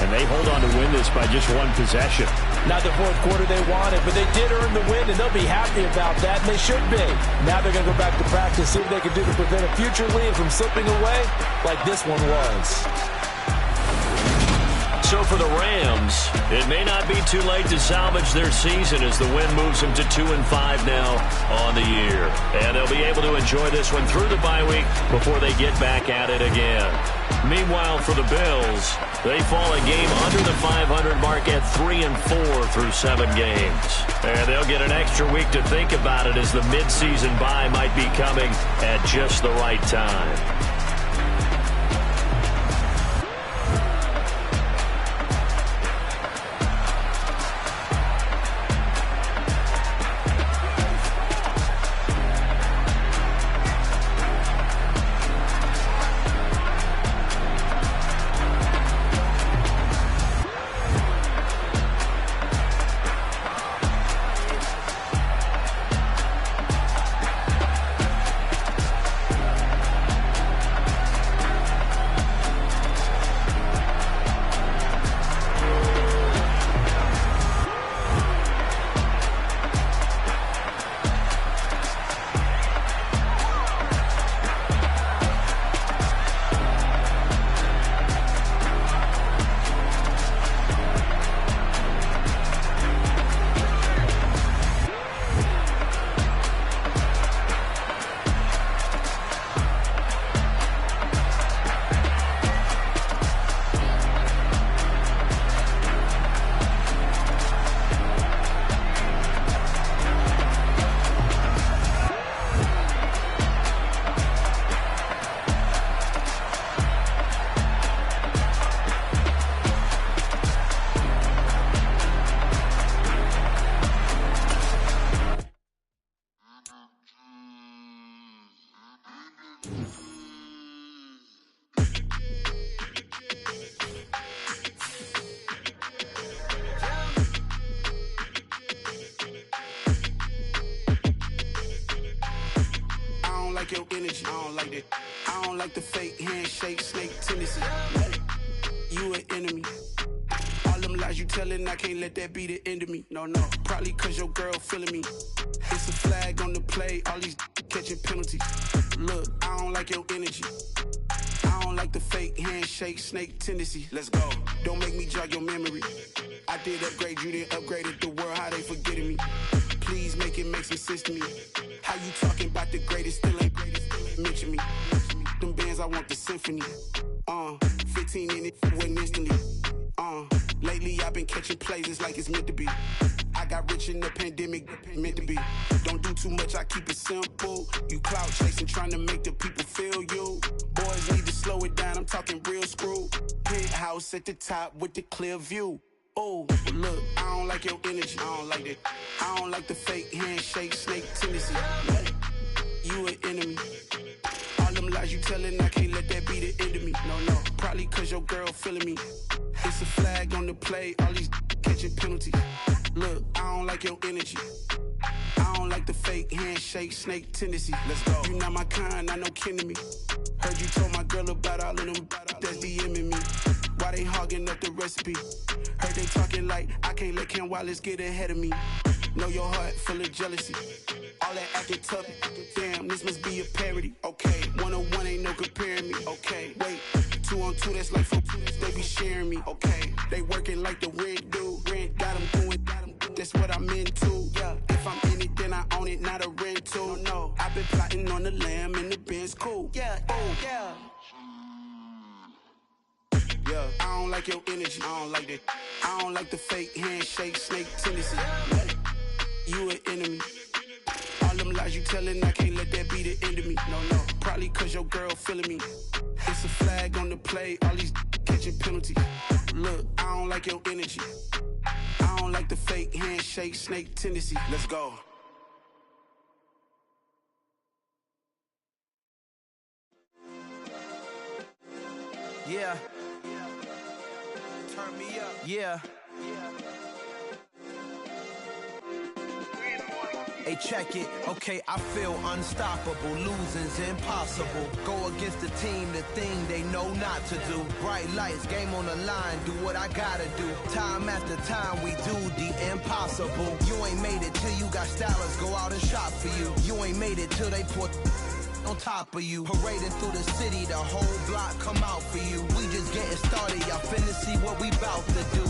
and they hold on to win this by just one possession. Not the fourth quarter they wanted, but they did earn the win, and they'll be happy about that, and they should be. Now they're going to go back to practice, see what they can do to prevent a future lead from slipping away like this one was. So for the Rams, it may not be too late to salvage their season as the win moves them to 2-5 now on the year. And they'll be able to enjoy this one through the bye week before they get back at it again. Meanwhile, for the Bills, they fall a game under the 500 mark at 3-4 through 7 games. And they'll get an extra week to think about it as the midseason bye might be coming at just the right time. Your energy, I don't like that. I don't like the fake handshake, snake tendency. You an enemy. All them lies you telling, I can't let that be the end of me. No, probably cause your girl feeling me. It's a flag on the play, all these catching penalties. Look, I don't like your energy. I don't like the fake handshake, snake tendency. Let's go. Don't make me jog your memory. I did upgrade, you didn't upgrade it. The world, how they forgetting me. Please make it make some sense to me. How you talking about the greatest, still ain't greatest, still ain't mention me. Them bands, I want the symphony. 15 in it, went instantly. Lately I've been catching plays, it's like it's meant to be. I got rich in the pandemic, meant to be. Don't do too much, I keep it simple. You clout chasing, trying to make the people feel you. Boys need to slow it down, I'm talking real screw. Penthouse at the top with the clear view. Oh, look, I don't like your energy, I don't like that. I don't like the fake handshake, snake tendency. You an enemy. All them lies you telling, I can't let that be the end of me. No, probably cause your girl feeling me. It's a flag on the play, all these catching penalties. Look, I don't like your energy. I don't like the fake handshake, snake tendency. Let's go. You not my kind, I know kin to me. Heard you told my girl about all of them that's DMing me. Why they hogging up the recipe? Heard they talking like I can't let Ken Wallace get ahead of me. Know your heart full of jealousy. All that acting tough, damn, this must be a parody. Okay, 101 ain't no comparing me. Okay, wait, 2 on 2, that's like 4, they be sharing me. Okay, they working like the red dude. rent, got them doing, that's what I'm into. Yeah, if I'm in it, then I own it, not a rental. No, I've been plotting on the lamb and the Benz cool. Yeah, oh, yeah. Yeah, I don't like your energy, I don't like that. I don't like the fake handshake, snake tendency. You an enemy. All them lies you telling, I can't let that be the end of me. No, probably cause your girl feeling me. It's a flag on the play, all these catching penalties. Look, I don't like your energy. I don't like the fake handshake, snake tendency. Let's go. Yeah. Turn me up. Yeah. Hey, check it. Okay, I feel unstoppable. Losing's impossible. Go against the team, the thing they know not to do. Bright lights, game on the line, do what I gotta do. Time after time, we do the impossible. You ain't made it till you got stylists go out and shop for you. You ain't made it till they put on top of you. Parading through the city, the whole block come out for you. We just getting started, y'all finna see what we bout to do.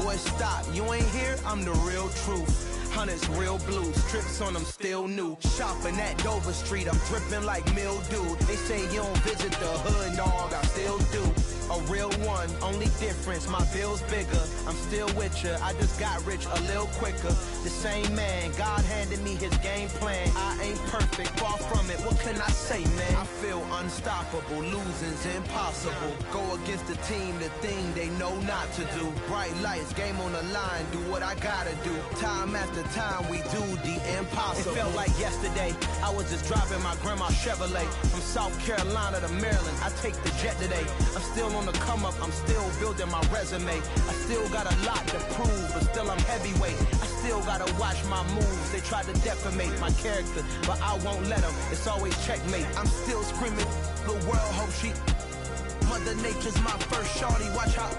Boy, stop, you ain't here, I'm the real truth. Hunters, real blue, strips on them still new. Shopping at Dover Street, I'm dripping like mildew. They say you don't visit the hood, dog, I still do. A real one, only difference, my bill's bigger. I'm still with ya, I just got rich a little quicker. The same man, God handed me his game plan. I ain't perfect, far from it, what can I say, man? I feel unstoppable, losing's impossible. Go against the team, the thing they know not to do. Bright lights, game on the line, do what I gotta do. Time after time, we do the impossible. It felt like yesterday, I was just driving my grandma's Chevrolet. From South Carolina to Maryland, I take the jet today. I'm still on the come up, I'm still building my resume. I still got a lot to prove, but still I'm heavyweight. I still gotta watch my moves. They try to defamate my character, but I won't let them. It's always checkmate. I'm still screaming, the world hope she. Mother Nature's my first shorty, watch how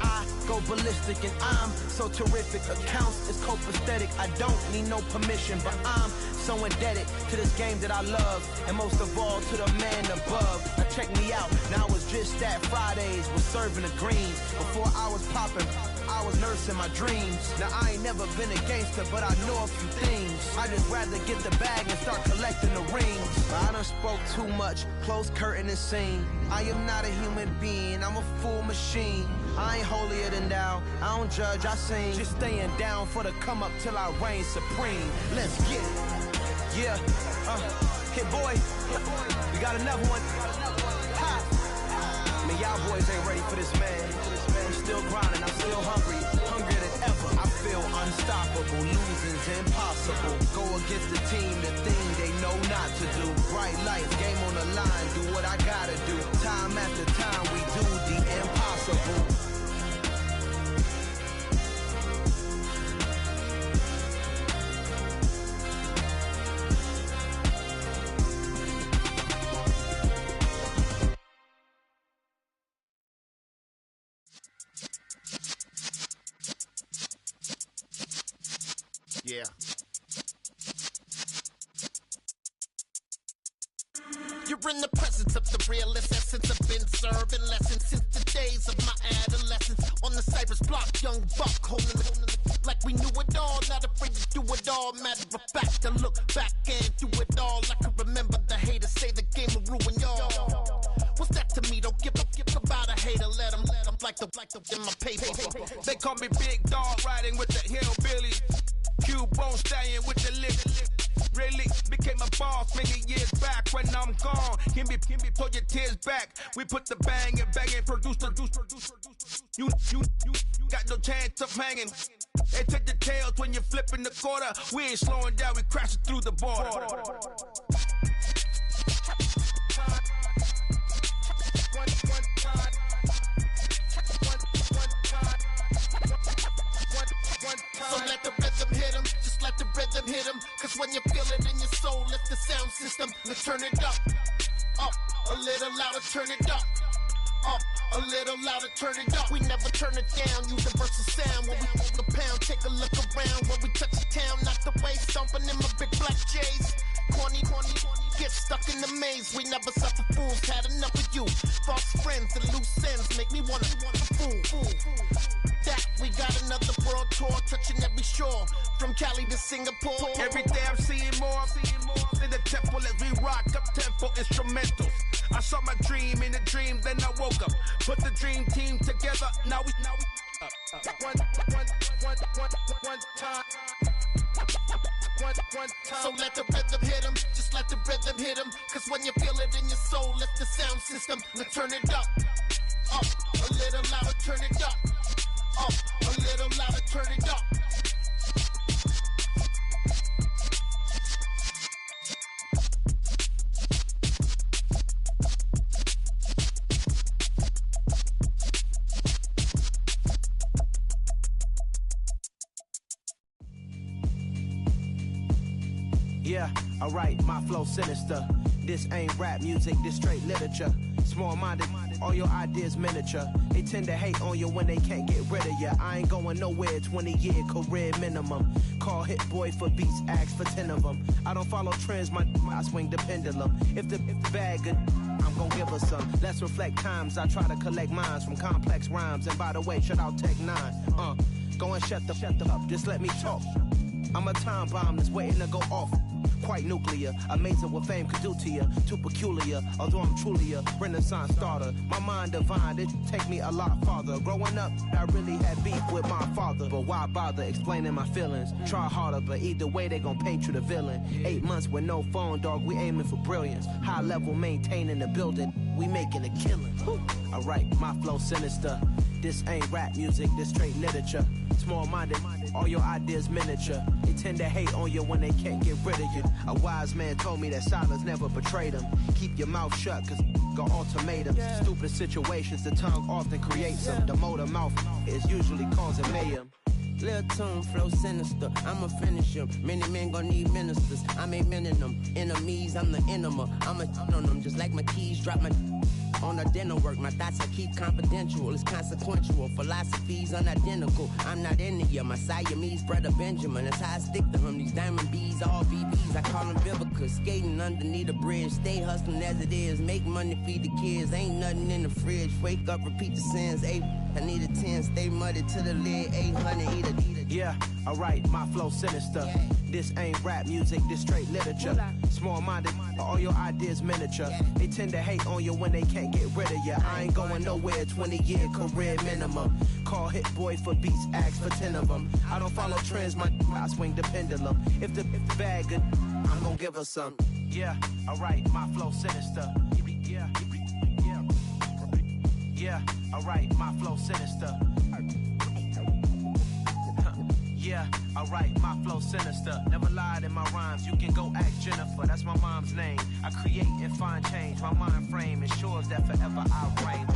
I go ballistic and I'm so terrific. Accounts is copacetic, I don't need no permission, but I'm so indebted to this game that I love, and most of all to the man above. Now check me out, now I was just at Fridays, was serving the greens. Before I was popping, I was nursing my dreams. Now I ain't never been a gangster, but I know a few things. I just rather get the bag and start collecting the rings. I done spoke too much, close curtain and scene. I am not a human being, I'm a full machine. I ain't holier than thou, I don't judge, I sing. Just staying down for the come up till I reign supreme. Let's get it. Yeah, hit boy, we got another one. Ha. I mean, y'all boys ain't ready for this, man. I'm still grinding, I'm still hungry, hungrier than ever. I feel unstoppable, losing's impossible. Go against the team, the thing they know not to do. Bright lights, game on the line, do what I gotta do. Time after time, we do the impossible. Yeah. You're in the presence of the realest essence. I've been serving lessons since the days of my adolescence. On the Cypress block, young buck holding the like we knew it all, not afraid to do it all. Matter of fact, to look back and do it all. I can remember the haters say the game will ruin y'all. What's that to me? Don't give about a hater. Let them like the in my paper. They call me Big Dog, riding with the hillbillies. Cube-bone stallion with the lip. Really became a boss many years back. When I'm gone, can be pull your tears back. We put the bang and produce. You got no chance of hanging. They take the tails when you're flipping the quarter. We ain't slowing down, we crashing through the border. So let the rhythm hit him, just let the rhythm hit him. Cause when you feel it in your soul, lift the sound system and turn it up. Up, a little louder, turn it up. Up, a little louder, turn it up. We never turn it down, universal sound. When we hold the pound, take a look around. When we touch the town, knock the way, stomping in my big black J's. Corny, get stuck in the maze. We never suffer fools, had enough of you. False friends and loose ends make me wanna fool. That we got another world each and every shore, from Cali to Singapore. Every day I'm seeing more in the temple as we rock up tempo instrumentals. I saw my dream in a dream, then I woke up. Put the dream team together, now we one time. So let the rhythm hit him, just let the rhythm hit him. Cause when you feel it in your soul, lift the sound system. Now turn it up, a little louder, turn it up, a little louder, turn it up. Yeah, alright, my flow sinister. This ain't rap music, this straight literature. Small-minded, all your ideas miniature. They tend to hate on you when they can't get rid of you. I ain't going nowhere, 20-year career minimum. Call Hit Boy for beats, ask for 10 of them. I don't follow trends, I swing the pendulum. If the bag good, I'm gon' give her some. Let's reflect times, I try to collect minds from complex rhymes. And by the way, shout out Tech 9. Go and shut the up, just let me talk. I'm a time bomb that's waiting to go off. Quite nuclear, amazing what fame could do to you. Too peculiar, although I'm truly a renaissance starter. My mind divine, it take me a lot farther. Growing up, I really had beef with my father. But why bother explaining my feelings? Try harder, but either way they gon' paint you the villain. 8 months with no phone, dog, we aiming for brilliance. High level maintaining the building, we making a killing. Alright, my flow sinister. This ain't rap music, this straight literature. Small-minded, all your ideas miniature. They tend to hate on you when they can't get rid of you. A wise man told me that silence never betrayed him. Keep your mouth shut, cause got ultimatums. Stupid situations, the tongue often creates them. The motor mouth is usually causing mayhem. Lil' tune, flow sinister, I'ma finish him. Many men gon' need ministers, I'm aiming them. Enemies, I'm the enema. I'ma on them, just like my keys, drop my on the dinner work. My thoughts I keep confidential, it's consequential. Philosophies unidentical, I'm not into you. My Siamese brother Benjamin, that's how I stick to him. These diamond bees, all BBs, I call them Vivica. Skating underneath the bridge, stay hustling as it is. Make money, feed the kids, ain't nothing in the fridge. Wake up, repeat the sins, I need a 10, stay muddy to the lid, 800, eat it. Yeah, alright, my flow sinister. This ain't rap music, this straight literature. Small-minded, all your ideas miniature. They tend to hate on you when they can't get rid of you. I ain't going nowhere, 20-year career minimum. Call Hit Boy for beats, ask for 10 of them. I don't follow trends, I swing the pendulum. If the bag good, I'm gon' give her some. Yeah, alright, my flow sinister. Yeah, alright, my flow sinister. Yeah, alright, my flow sinister. Never lied in my rhymes, you can go ask Jennifer. That's my mom's name. I create and find change. My mind frame ensures that forever I reign.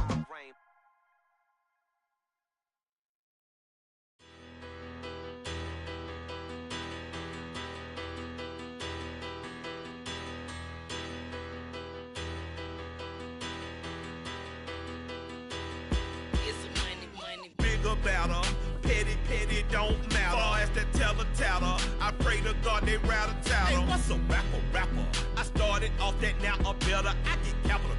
About her, petty, don't matter. Far as the teller, I pray to God they rattle tattle. Hey, what's a rapper? I started off that, now I'm better. I get capital.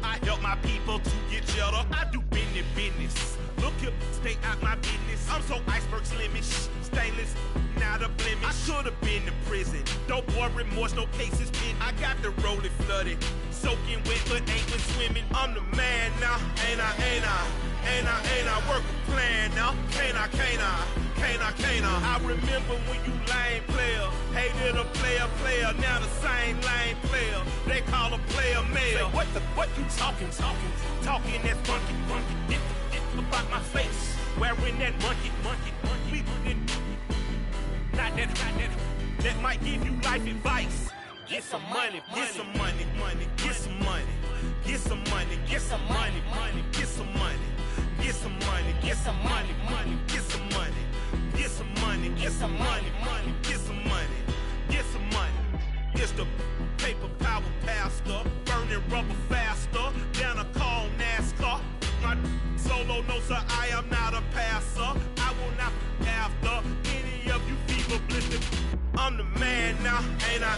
I help my people to get cheddar. I do business. Look here, stay out my business. I'm so iceberg slimish, stainless, not a blemish. I should've been in prison. Don't boy remorse, no cases pinned. I got the rolling flooded, soaking wet, but ain't been swimming. I'm the man now, ain't I work a plan now. Can't I? I remember when you lame player, hated a player, now the same lame player. They call a player male. Say, what you talking that's funky. It's about my face, wearing that monkey. We didn't, not that might give you life advice. Get some money. It's the paper power pastor, burning rubber faster than a call NASCAR. My solo notes are I am not a passer. I will not after any of you fever blistered. I'm the man now, ain't I?